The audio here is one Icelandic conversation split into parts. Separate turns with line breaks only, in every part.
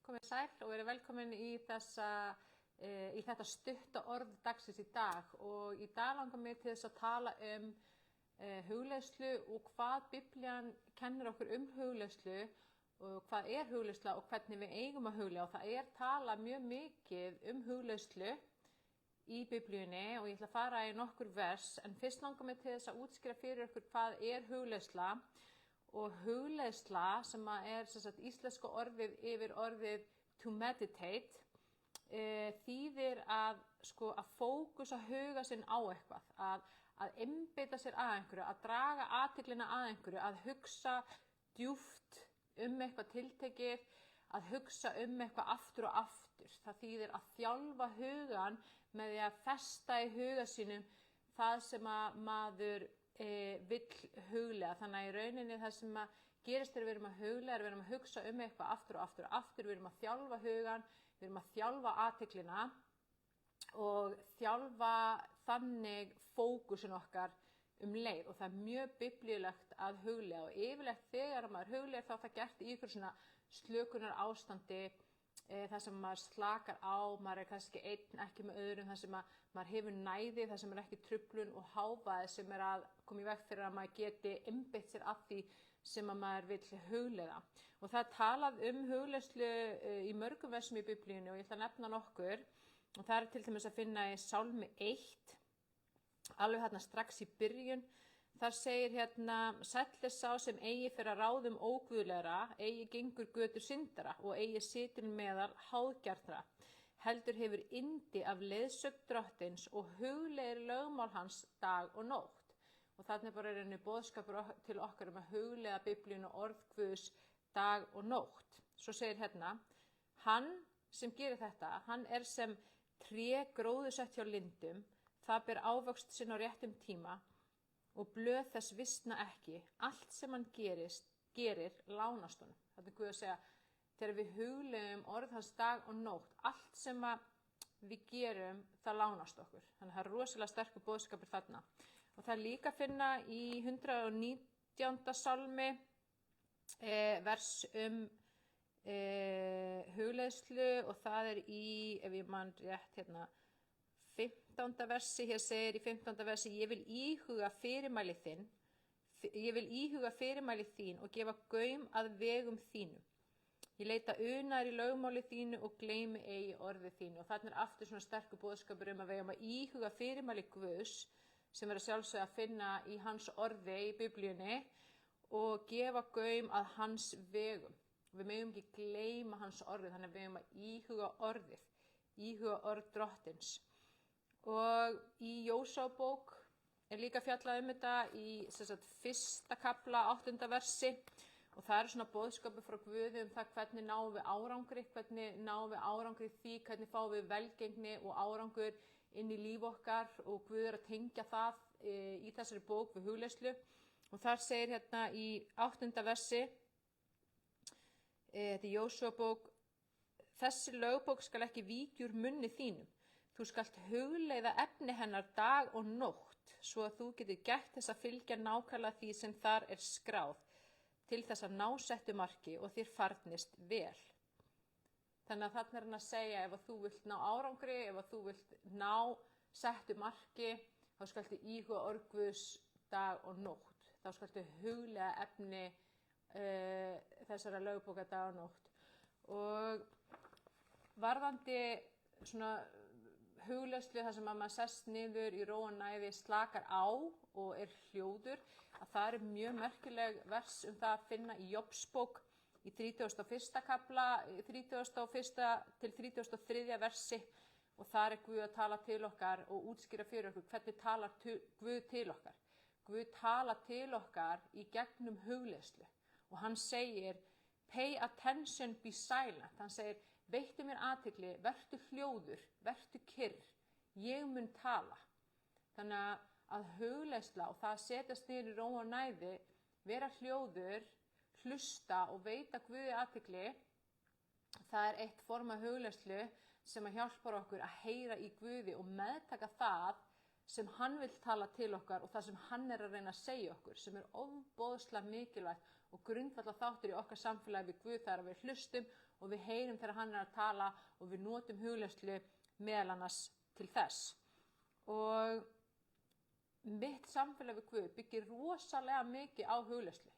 Komið sæl og verið velkomin í þetta stutta orð dagsins í dag og í dag langar mig til þess að tala hugleiðslu og hvað Biblían kennir okkur hugleiðslu og hvað hugleiðsla og hvernig við eigum að hugleiða og það talað mjög mikið hugleiðslu í Biblíunni og ég ætla að fara í nokkur vers en fyrst langar mig til þess að útskýra fyrir okkur hvað hugleiðsla. Og hugleiðsla sem sem sagt íslenska orðið yfir orðið to meditate þýðir að fókusa huga sinn á eitthvað, að einbeita sér að einhverju, að draga athyglina að einhverju, að hugsa djúpt eitthvað tiltekið, að hugsa eitthvað aftur og aftur. Það þýðir að þjálfa hugan með því að festa í huga sínum það sem að maður vill huglega. Þannig að í rauninni það sem gerist þegar við erum að huglega við erum að hugsa eitthvað aftur og aftur og aftur, við erum að þjálfa hugan, við erum að þjálfa athyglina og þjálfa þannig fókusin okkar leið og það mjög biblíulegt að huglega og yfirlegt þegar maður huglega þá það gert í ykkur svona slökunar ástandi það sem maður slakar á, maður kannski einn ekki með öðrum, það sem maður hefur næði, það sem ekki truflun og hávaði sem að koma í veg fyrir að maður geti einbeitt sér að því sem að maður vill hugleiða. Og það talað hugleiðslu í mörgum versum í Biblíunni og ég ætla að nefna nokkur og það til dæmis að finna í Sálmi 1, alveg þarna strax í byrjun. Þar segir sæll sá sem eigi fyrir að ráðum óguðlegra, eigi gengur götur syndara og eigi situr meðal háðgjarnra. Heldur hefur yndi af leiðsögn drottins og huglegir lögmál hans dag og nótt. Og þarna bara einu boðskapur til okkar að huglega Biblíuna orð Guðs dag og nótt. Svo segir hann sem gerir þetta, hann sem tré gróðursett hjá lindum, það ber ávöxt sinn á réttum tíma, og blöð þess visna ekki, allt sem hann gerir lánast honum. Þetta Guð að segja, þegar við huglegum orð hans dag og nótt, allt sem við gerum, það lánast okkur. Þannig að það rosalega sterkur boðskapur þarna. Og það líka að finna í 119. Sálmi, vers hugleiðslu og það í, ef ég man rétt 15. versi, hér segir í 15. versi, ég vil íhuga fyrirmæli þín og gefa gaum að vegum þínum. Ég leita unaðar í lögmáli þínu og gleymi eigi orði þínu. Og þarna aftur svona sterkur boðskapur að við eigum að íhuga fyrirmæli Guðs sem að sjálfsögðu að finna í hans orði í Biblíunni og gefa gaum að hans vegum. Við megum ekki gleyma hans orði, þannig að við eigum að íhuga orðið, íhuga orð drottins. Og í Jósúabók líka fjallað þetta í fyrsta kafla 8. versi og það svona boðskapur frá Guði það hvernig náum við árangri, því, hvernig fáum við velgengni og árangur inn í líf okkar og Guð að tengja það í þessari bók við hugleiðslu. Og þar segir í 8. versi, þetta Jósúabók, þessi lögbók skal ekki víkja úr munni þínum. Þú skalt hugleiða efni hennar dag og nótt, svo að þú getur gert þess að fylgja nákvæmlega því sem þar skráð, til þess að ná settu marki og þér farnist vel. Þannig að þarna hann að segja, ef þú vilt ná árangri, ef þú vilt ná settu marki, þá skaltu íhuga orð Guðs dag og nótt. Þá skaltu hugleiða efni þessara lögbóka dag og nótt. Og varðandi svona hugleiðslu þar sem að maður sest niður í ró og næði, slakar á og hljóður, að það mjög merkileg vers það að finna í Jobbsbók í 31. kafla, 31. til 33. versi og þar Guð að tala til okkar og útskýra fyrir okkur hvernig talar Guð til okkar. Guð talar til okkar í gegnum hugleiðslu og hann segir pay attention, be silent. Hann segir veittu mér athygli, vertu hljóður, vertu kyrr, ég mun tala. Þannig að hugleiðsla og það að setjast niður í ró og næði, vera hljóður, hlusta og veita Guði athygli, það eitt form af hugleiðslu sem að hjálpar okkur að heyra í Guði og meðtaka það sem hann vill tala til okkar og það sem hann að reyna að segja okkur, sem ofboðslega mikilvægt og grundvalla þáttur í okkar samfélagi við Guð, það að við hlustum og við heyrum þegar hann að tala og við notum hugleiðslu meðal annars til þess. Og mitt samfélag við Guð byggir rosalega mikið á hugleiðslu.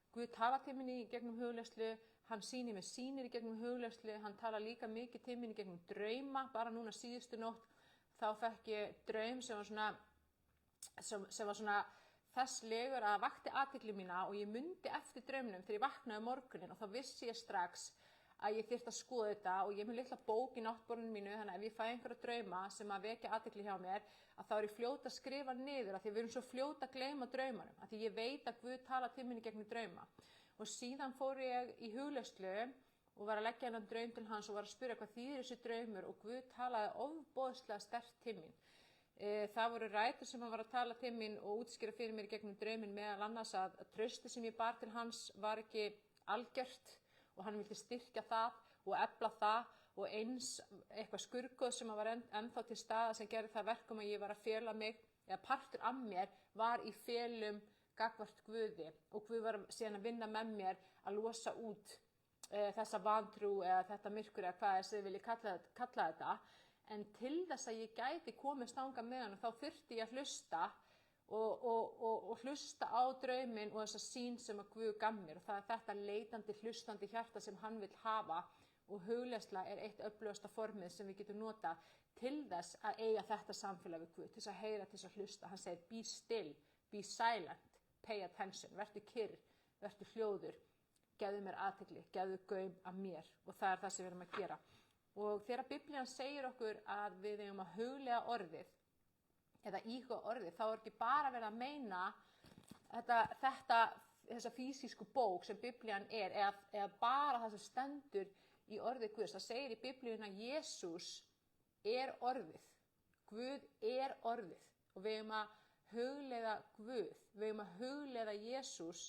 Guð talar til minni í gegnum hugleiðslu, hann sýnir mér sýnir í gegnum hugleiðslu, hann talar líka mikið til minni í gegnum drauma. Bara núna síðustu nótt þá fekk ég draum sem var svona þess legur að vakti athygli mína og ég mundi eftir draumnum þegar ég vaknaði morgunin og þá vissi ég strax að ég þyrfti að skoða þetta og ég er með litla bók í náttborðinu mínu, þannig að ef ég fæ einhverja drauma sem að vekja athygli hjá mér, að þá er ég fljót að skrifa niður, af því við erum svo fljót að gleyma draumanum, af því ég veit að Guð talar til minni gegnum drauma. Og síðan fór ég í hugleiðslu og var að leggja hennan draum til hans og var að spyrja hvað þýðir þessi draumur og Guð talaði ofboðslega sterkt til mín. Það voru rætur sem hann var að tala til mín og útskýra fyrir mér gegnum drauminn meðal annars að trausti sem ég bar til hans var ekki algjört og hann vildi styrkja það og efla það og eins eitthvað skurðgoð sem var ennþá til staða sem gerði það verkum að ég var að fela mig, eða partur af mér var í felum gagnvart Guði og Guð var síðan að vinna með mér að losa út þessa vantrú eða þetta myrkur eða hvað þess að vilja kalla þetta. En til þess að ég gæti komist þangað með hann þá þurfti ég að hlusta og hlusta á drauminn og þessa sýn sem að Guð gaf mér og það er þetta leitandi, hlustandi hjarta sem hann vill hafa og hugleiðsla er eitt öflugasta formið sem við getum notað til þess að eiga þetta samfélag við Guð, til þess að heyra, til þess að hlusta. Hann segir be still, be silent, pay attention, vertu kyrr, vertu hljóður, gefðu mér athygli, gefðu gaum af mér og það er það sem við erum að gera. Og þegar Biblían segir okkur að við eigum að hugleiða orðið eða íhuga orðið, þá er ekki bara verið að meina þessa fysísku bók sem Biblían er eða bara það sem stendur í orðið Guðs. Það segir í Biblíun að Jesús er orðið, Guð er orðið og við eigum að hugleiða Guð, við eigum að hugleiða Jesús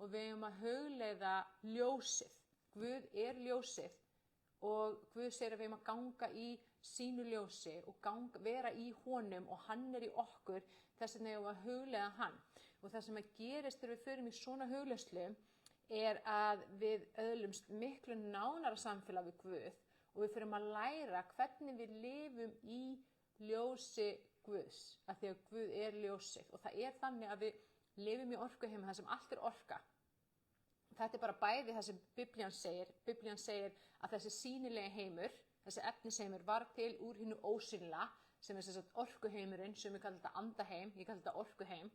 og við eigum að hugleiða ljósið. Guð er ljósið og Guð segir að við eigum að ganga í sínu ljósi og vera í honum og hann er í okkur, þess vegna eigum við að hugleiða hann. Og það sem að gerist þegar við förum í svona hugleiðslu er að við öðlumst miklu nánara samfélag við Guð og við förum að læra hvernig við lifum í ljósi Guðs, af því að Guð er ljósið og það er þannig að við lifum í orkuheimi þar sem allt er orka. Þetta er bara bæði það sem Biblían segir. Biblían segir að þessi sýnilegi heimur, þessi efnisheimur var til úr hinu ósýnilega, sem er þess að orkuheimurinn, sem við kallum þetta andaheim, ég kallum þetta orkuheim,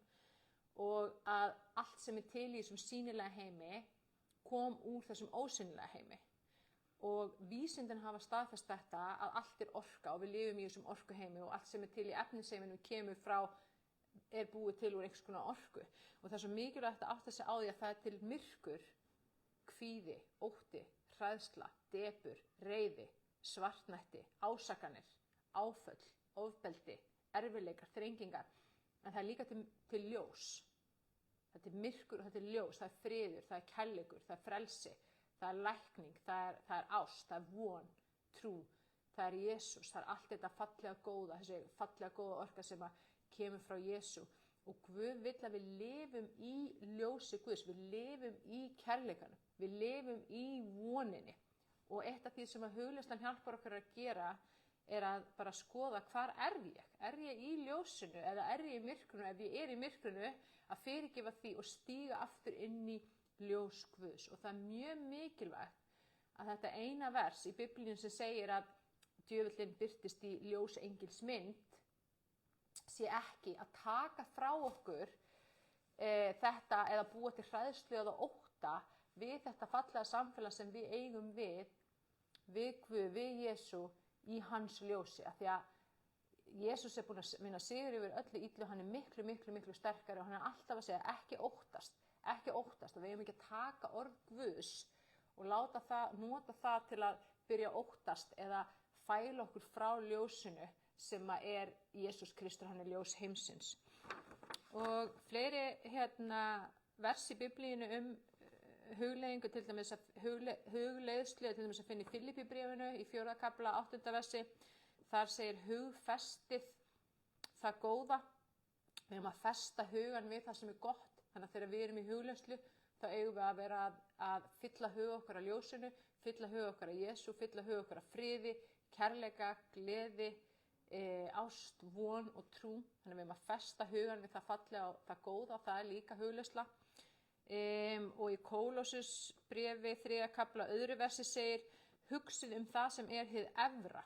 og að allt sem er til í þessum sýnilega heimi kom úr þessum ósýnilega heimi. Og vísindin hafa staðfest þetta að allt er orka og við lifum í þessum orkuheimi og allt sem er til í efnisheiminu kemur frá er búið til úr einhvers konar orku. Og það er svo mikilvægt að átta sig á því að það er til myrkur, kvíði, ótti, hræðsla, depur, reiði, svartnætti, ásakanir, áföll, ofbeldi, erfiðleikar, þrengingar. En það er líka til ljós. Það er myrkur og það er ljós, það er friður, það er kærleikur, það er frelsi, það er lækning, það er ást, það er von, trú, það er Jesús, það er allt þetta fallega góða, þessi fallega góða orka sem að kemur frá Jesú. Og Guð vill að við lifum í ljósi Guðs, við lifum í kærleikanum, við lifum í voninni. Og eitt af því sem að hugleiðslan hjálpar okkur að gera er að bara skoða hvar er ég? Er ég í ljósinu eða er ég í myrkrinu? Ef ég er í myrkrinu, að fyrirgefa því og stíga aftur inn í ljós Guðs. Og það er mjög mikilvægt að þetta eina vers í Biblíunum sem segir að djöfullinn birtist í ljósengils mynd, sé ekki að taka frá okkur þetta eða búa til hræðslu eða ótta við þetta fallega samfélag sem við eigum við Guð, við Jesú í hans ljósi. Af því að Jesús er búinn að vinna sigur yfir öllu illu, hann er miklu, miklu, miklu sterkari og hann er alltaf að segja ekki óttast, og við eigum ekki að taka orð Guðs og nota það til að byrja að óttast eða fæla okkur frá ljósinu sem er Jesús Kristur, hann er ljós heimsins. Og fleiri vers í Biblíinu hugleiðingu, til dæmis hugleiðslu, til dæmis að finna í Filippíbréfinu í 4. kafla 8. versi. Þar segir hugfestið það góða. Við erum að festa hugan við það sem er gott. Þannig að þegar við erum í hugleiðslu, þá þá eigum við að vera að fylla hug okkar af ljósinu, fylla hug okkar af Jesú, fylla hug okkar af friði, kærleika, gleði, ást, von og trú. Þannig við erum að festa hugan við það fallega og það góða, það er líka hugleiðsla. Og í Kólósusbréfi 3. kafla 2. versi segir, hugsið það sem er hið efra.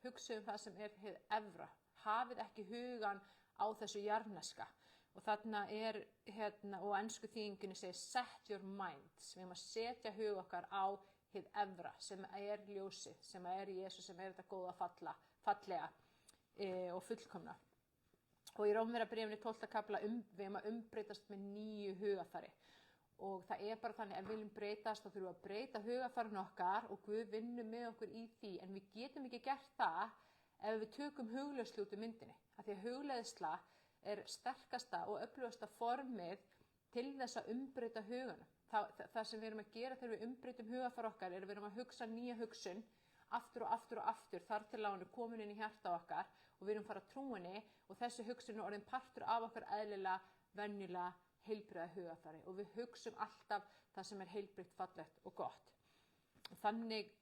Hugsið það sem er hið efra. Hafið ekki hugan á þessu jarðneska. Og þarna og ensku þýðingunni segir set your minds. Við erum að setja hug okkar á hið efra sem er ljósið, sem er Jesús, sem er þetta góða fallega og fullkomna. Og í Rómverjabréfinu 12. kafla við erum að umbreytast með nýju hugafari. Og það er bara þannig, ef við viljum breytast, þá þurfum við að breyta hugafarinn okkar og Guð vinnur með okkur í því. En við getum ekki gert það ef við tökum hugleiðslu út úr myndinni. Af því að hugleiðsla er sterkasta og öflugasta formið til þess að umbreyta huganum. Það sem við erum að gera þegar við umbreytum hugafar okkar er að við erum að hugsa nýja hugsun aftur og aftur og aftur þar til að hún er komin inn í hjarta okkar og við erum fara að trú henni og þessi hugsun er orðin partur af okkar eðlilega, venjulega, heilbrigða hugafari og við hugsum alltaf það sem er heilbrigt, fallegt og gott. Þannig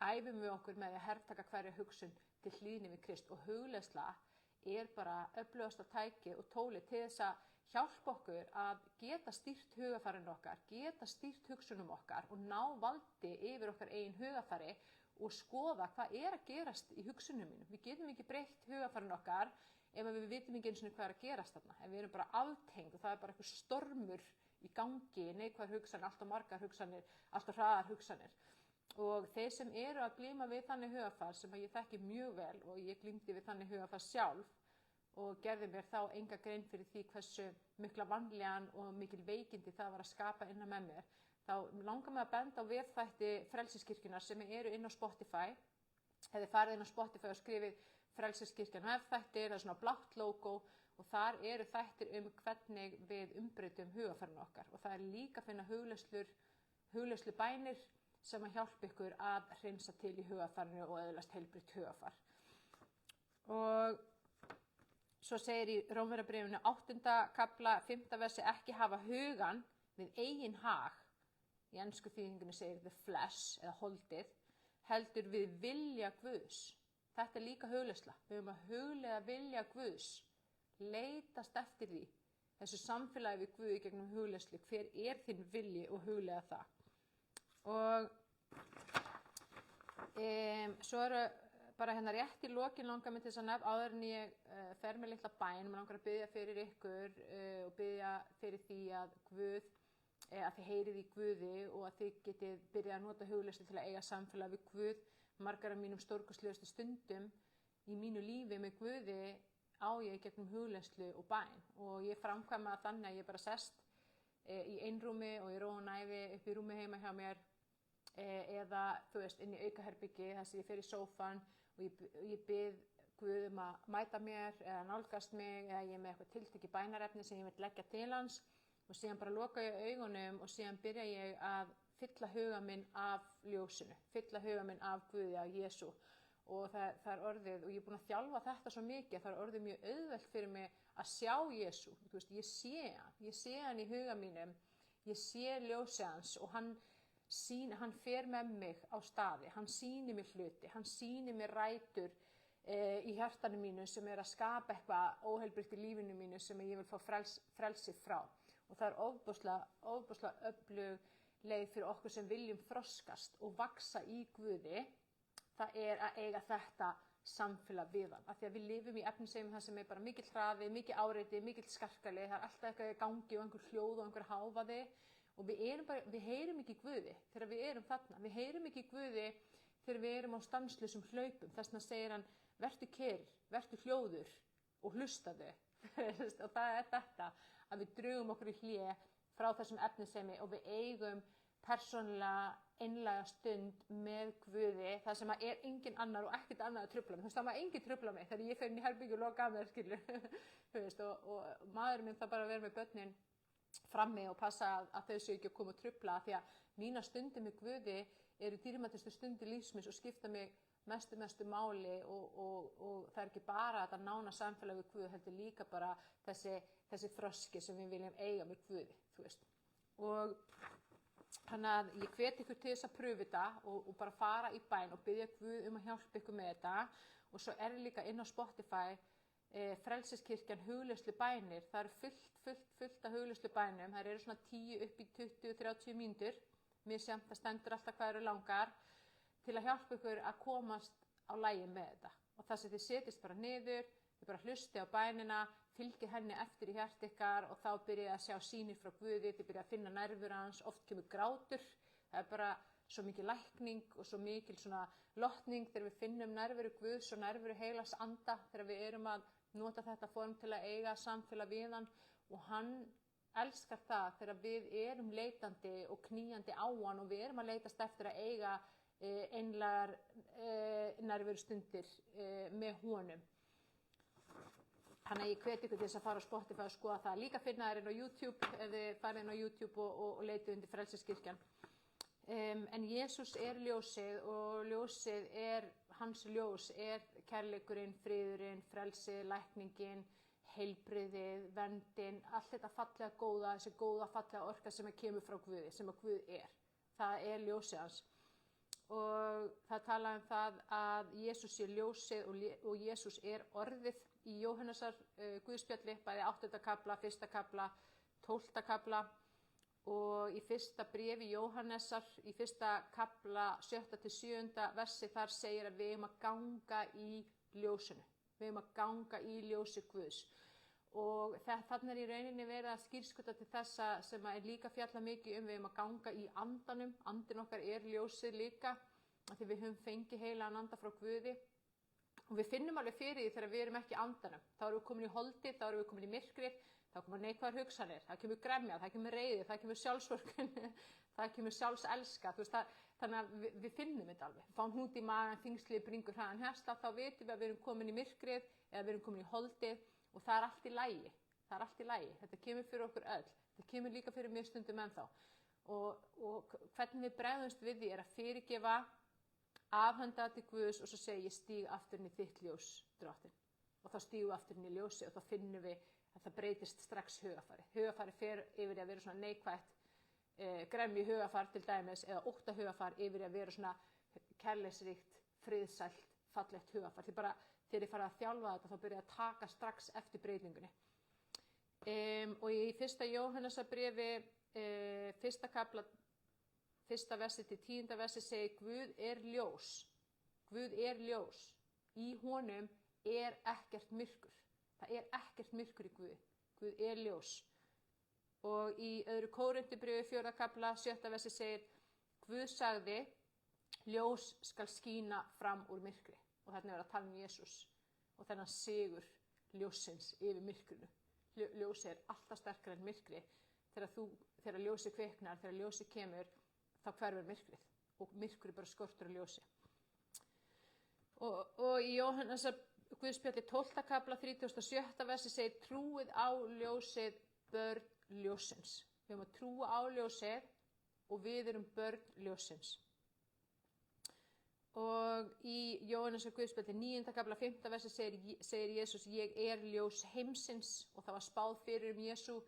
æfum við okkur með að hertaka hverja hugsun til hlýðni við Krist og hugleiðsla er bara öflugasta tækið og tólið til þess að hjálpa okkur að geta stýrt hugafarinn okkar, geta stýrt hugsunum okkar og ná valdi yfir okkar eigin hugafari og skoða hvað er að gerast í hugsunum mínum. Við getum ekki breytt hugafarinn okkar ef við vitum ekki eins og hvað er að gerast þarna. Ef við erum bara aftengd og það er bara einhver stormur í gangi, neikvæðar hugsanir, alltaf margar hugsanir, alltaf hraðar hugsanir. Og þeir sem eru að glíma við þannig hugafar sem ég þekki mjög vel og ég glímdi við þannig hugafar sjálf og gerði mér þá enga grein fyrir því hversu mikla vanlíðan og mikil veikindi það var að skapa innan með mér. Þá langar mig að benda á vefþætti Frelsiskirkjunnar sem eru inn á Spotify. Hefði farið inn á Spotify og skrifið Frelsiskirkjan vefþættir, það er svona blátt logo og þar eru þættir hvernig við umbreytum hugafarinn okkar. Og það er líka að finna hugleiðslu bænir sem að hjálpa ykkur að hreinsa til í hugafarinu og öðlast heilbrigt hugafar. Og svo segir í Rómverjabréfinu 8. kafla 5. versi ekki hafa hugan við eigin hag. Í ensku þýðingunni segir the flesh eða holdið, heldur við vilja Guðs. Þetta er líka hugleiðsla. Við höfum að hugleiða vilja Guðs, leitast eftir því. Þessu samfélagi við Guði gegnum hugleiðslu, hver er þinn vilji og hugleiða það. Og svo eru bara hérna rétt í lokin langar mig til þess að nefna áður en ég fer með litla bæn, maður langar að biðja fyrir ykkur og biðja fyrir því að Guð, að þið heyrið í Guði og að þið getið byrjað að nota hugleiðslu til að eiga samfélag við Guð. Margar af mínum stórkostlegustu stundum í mínu lífi með Guði á ég gegnum hugleiðslu og bæn og ég framkvæma þannig að ég bara sest í einrúmi og ég róa næði upp í rúmi heima hjá mér eða þú veist inn í aukaherbyggi þar sem ég fer í sófan og ég bið Guð að mæta mér eða nálgast mig eða ég er með eitthvað tiltekið bænarefni sem ég vil leggja til hans og síðan bara loka ég augunum og síðan byrja ég að fylla huga minn af ljósinu, fylla huga minn af Guði, af Jesú og það er orðið og ég er búin að þjálfa þetta svo mikið það er orðið mjög auðvelt fyrir mig að sjá Jesú, þú veist, ég sé hann í huga mínum, ég sé ljósið hans og hann fer með mig á staði, hann sýnir mér hluti, hann sýnir mér rætur í hjartanu mínu sem er að skapa eitthvað óheilbrigt í lífinu mínu sem ég vil fá frelsi frá og það er ofboðslega öflug leið fyrir okkur sem viljum þroskast og vaxa í Guði, það er að eiga þetta samfélag við hann. Af því að við lifum í efnisheimi það sem er bara mikill hraði, mikill áreiti, mikill skarkali, það er alltaf eitthvað í gangi og einhver hljóð og einhver hávaði og við heyrum ekki í Guði þegar við erum þarna. Við heyrum ekki í Guði þegar við erum á stanslausum hlaupum. Þess vegna segir hann, vertu kyrr, vertu hljóður og hlustaðu. Og það er þetta að við drögum okkur í hlé frá þessum efnisheimi og við eigum persónulega einlæga stund með Guði þar sem er engin annar og ekkert annað að trufla mig. Þú veist, það má enginn trufla mig þegar ég fer inn í herbergi og loka af mér, skilur. Þú veist, og maðurinn minn það bara að vera með börnin frammi og passa að þau séu ekki að koma og trufla því að mína stundir með Guði eru dýrmætustu stundir lífsins og skipta mig mestu máli og það er ekki bara þetta nána samfélag við Guð heldur líka bara þessi þroski sem við viljum eiga með Guði, þú veist. Og þannig að ég hvet ykkur til þess að pröfa þetta og bara fara í bæn og biðja Guð að hjálpa ykkur með þetta. Og svo líka inn á Spotify Frelsiskirkjan hugleiðslu bænir. Það fullt af hugleiðslu bænum. Það eru svona 10 upp í 20-30 mínútur, misjafnt, það stendur alltaf hvað eru langar, til að hjálpa ykkur að komast á lagi með þetta. Og það sem þið setjist bara niður, þið bara hlusti á bænina, fylgið henni eftir í hjarta ykkar og þá byrjið að sjá sýnir frá Guði, þið byrjið að finna nærvera hans, oft kemur grátur, það er bara svo mikil lækning og svo mikil svona lotning þegar við finnum nærveru Guðs og nærveru heilags anda, þegar við erum að nota þetta form til að eiga samfélag við hann og hann elskar það þegar við erum leitandi og knýjandi á hann og við erum að leitast eftir að eiga einlægar nærveru stundir með honum. Þannig að ég hveti ykkur til þess að fara á Spotify og skoða það. Líka finna þær inn á YouTube, ef þið farið inn á YouTube og leitið undir Frelsiskirkjan. En Jesús ljósið og ljósið hans ljós kærleikurinn, friðurinn, frelsið, lækningin, heilbrigðið, verndin, allt þetta fallega góða, þessi góða fallega orka sem kemur frá Guði, sem að Guð Það ljósið hans. Og það talaði um það að Jesús ljósið og Jesús orðið í Jóhannesar Guðspjalli, bæði 8. kafla, 1. kafla, 12. kafla og í fyrsta bréfi Jóhannesar, í 1. kafla, 7-7. versi, þar segir að við eigum að ganga í ljósinu. Við eigum að ganga í ljósi Guðs. Og þannig í rauninni verið að skýrskuta til þessa sem líka fjalla mikið við eigum að ganga í andanum. Andin okkar ljósið líka, af því við höfum fengið heilagan anda frá Guði. Og við finnum alveg fyrir því þegar við erum ekki í andanum. Þá erum við komin í holdið, þá erum við komin í myrkrið, þá koma neikvæðar hugsanir, það kemur gremja, það kemur reiði, það kemur sjálfsvorkunn, það kemur sjálfselska. Þannig að við finnum þetta alveg. Fáum hnút í magann, þyngslið, bringur, hraðan hjarta, þá vitum við að við erum komin í myrkrið eða við erum komin í holdið og það allt í lagi. Það allt í lagi. Þetta kemur fyrir okkur öll. Þetta kemur líka fyrir mér stundum ennþá. Og hvernig við bregðumst við því að fyrirgefa, afhenda til Guðs og svo segi ég stíg aftur inn í þitt ljós, Drottinn. Og þá stígum við aftur inn í ljósi og þá finnum við að það breytist strax hugafari. Hugafari fer yfir að vera svona neikvætt, gremju hugafar til dæmis eða ótta hugafar yfir að vera svona kærleiksríkt, friðsælt, fallegt hugafar. Því bara þegar ég fara að þjálfa þetta þá byrja að taka strax eftir breytingunni. Og í 1. Jóhannesarbréfi, 1. kafla, 1. versi til 10. versi segir Guð ljós. Guð ljós. Í honum ekkert myrkur. Það ekkert myrkur í Guði. Guð ljós. Og í 2. Kórinthubréfi 4. kafla 7. versi segir Guð sagði, ljós skal skína fram úr myrkri. Og þarna að tala Jesús og þennan sigur ljósins yfir myrkrinu. Ljósið alltaf sterkara en myrkri. Þegar ljósið kviknar, þegar ljósið kemur, þá hverfur myrkrið og myrkur bara skortur á ljósi. Og í Jóhannesar Guðspjalli 12. kafla 37. versi segir trúið á ljósið, börn ljósins. Við höfum að trúa á ljósið og við erum börn ljósins. Og í Jóhannesar Guðspjalli 9. kafla 5. versi segir Jesús ég ljós heimsins og það var spáð fyrir Jesú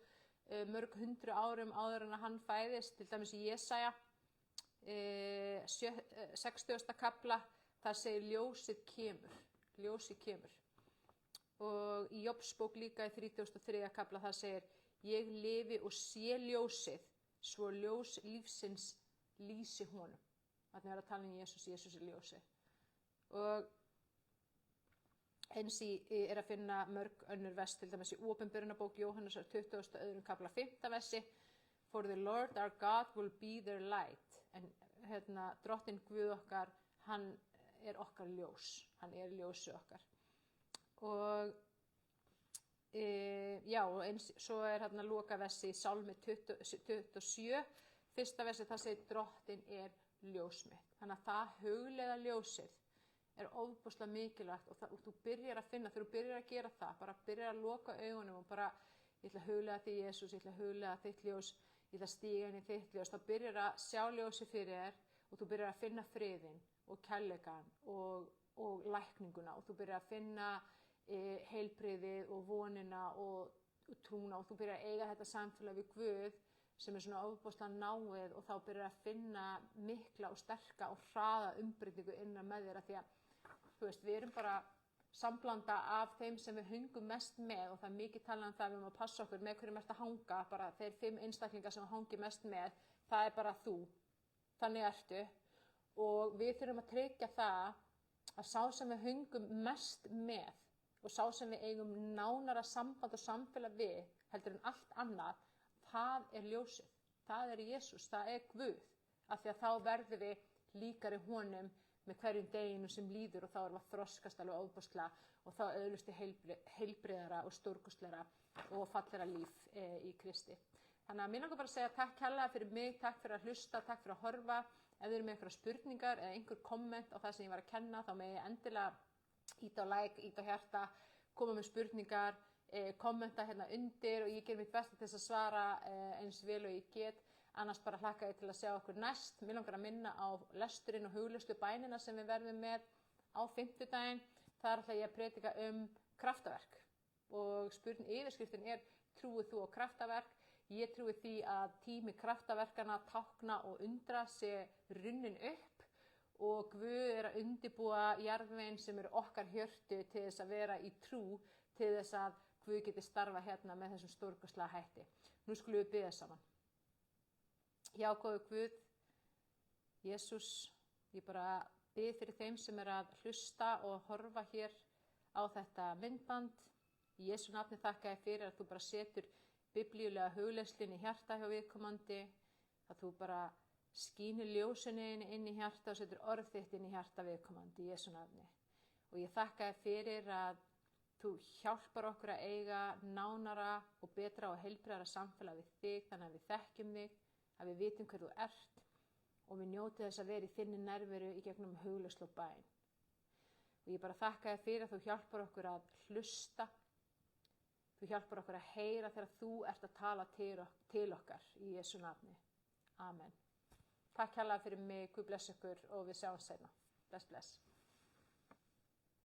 mörg 100 árum áður en að hann fæðist, til dæmis í Jesaja 60. kafla, þar segir ljósið kemur. Og í Jobbsbók líka í 33. kafla þar segir ég lifi og sé ljósið, svo ljós lífsins lýsi honum. Þannig að tala Jesús ljósið. Og eins að finna mörg önnur vers, til dæmis í Opinberunarbók Jóhannesar 22. kafla 5. versi For the Lord our God will be their light. En Drottinn Guð okkar, hann okkar ljós. Hann ljósið okkar. Og og eins svo lokaversi í Sálmi 27. Fyrsta versi það segir Drottinn ljós mitt. Þannig að það hugleiða ljósið ofboðslega mikilvægt og þú byrjar að finna, þegar þú byrjar að gera það, bara byrjar að loka augunum og bara ég ætla að hugleiða þig Jesús, ég ætla að hugleiða þitt ljós, ég ætla að stíga inn í þitt ljós, þá byrjar að sjá ljósið fyrir þér og þú byrjar að finna friðinn og kærleikann og lækninguna og þú byrjar að finna heilbrigðið og vonina og trúna og þú byrjar að eiga þetta samfélag við Guð sem svona ofboðslega náið og þá byrjar að finna mikla og sterka og hraða umbreytingu innan með þér af því að, við erum bara samblanda af þeim sem við hungum mest með og það er mikið talað það við að passa okkur með hverjum ert að hanga, bara þeir 5 einstaklingar sem við hangum mest með, það er bara þú, þannig ertu og við þurfum að tryggja það að sá sem við hungum mest með og sá sem við eigum nánara samband og samfélag við heldur en allt annað, það er ljósið, það er Jesús, það er Guð, af því að þá verðum við líkari honum með hverjum deginu sem líður og þá erum við að þroskast alveg ofboðslega og þá öðlustu heilbrigðara og stórkostlegra og fallegra líf í Kristi. Þannig að mér langar bara að segja takk kærlega fyrir mig, takk fyrir að hlusta, takk fyrir að horfa. Ef þið eru með einhverjar spurningar eða einhver komment á það sem ég var að kenna, þá megi endilega íta á like, íta á hjarta, koma með spurningar, kommenta hérna undir og ég ger mitt besta til þess að svara eins vel og ég get. Annars bara hlakka ég til að sjá okkur næst. Mér langar að minna á lesturinn og hugleiðslu bænina sem við verðum með á 50-daginn. Þar ætla ég að predika kraftaverk og yfirskriftin er trúið þú á kraftaverk. Ég trúi því að tími kraftaverkana, tákna og undra sé runnin upp og Guð er að undirbúa jarðveginn sem eru okkar hjörtu til þess að vera í trú, til þess að Guð geti starfa hérna með þessum stórkostlega hætti. Nú skulum við biðja saman. Já, góður Guð, Jesús, ég bara bið fyrir þeim sem að hlusta og horfa hér á þetta myndband. Í Jesú nafni þakka ég fyrir að þú bara setur biblíulega hugleiðslun í hjarta hjá viðkomandi, að þú bara skínir ljósinu inn í hjarta og setur orð þitt inn í hjarta viðkomandi í Jesú nafni. Og ég þakka þér fyrir að þú hjálpar okkur að eiga nánara og betra og heilbrigðara samfélag við þig, þannig að við þekkjum þig, að við vitum hver þú ert og við njótum þess að vera í þinni nærveru í gegnum hugleiðslu og bæn. Og ég bara þakka þér fyrir að þú hjálpar okkur að hlusta, þú hjálpar okkur að heyra þegar þú ert að tala til okkar í Jesú nafni. Amen. Takk kærlega fyrir mig, Guð bless ykkur og við sjáum seinna. Bless, bless.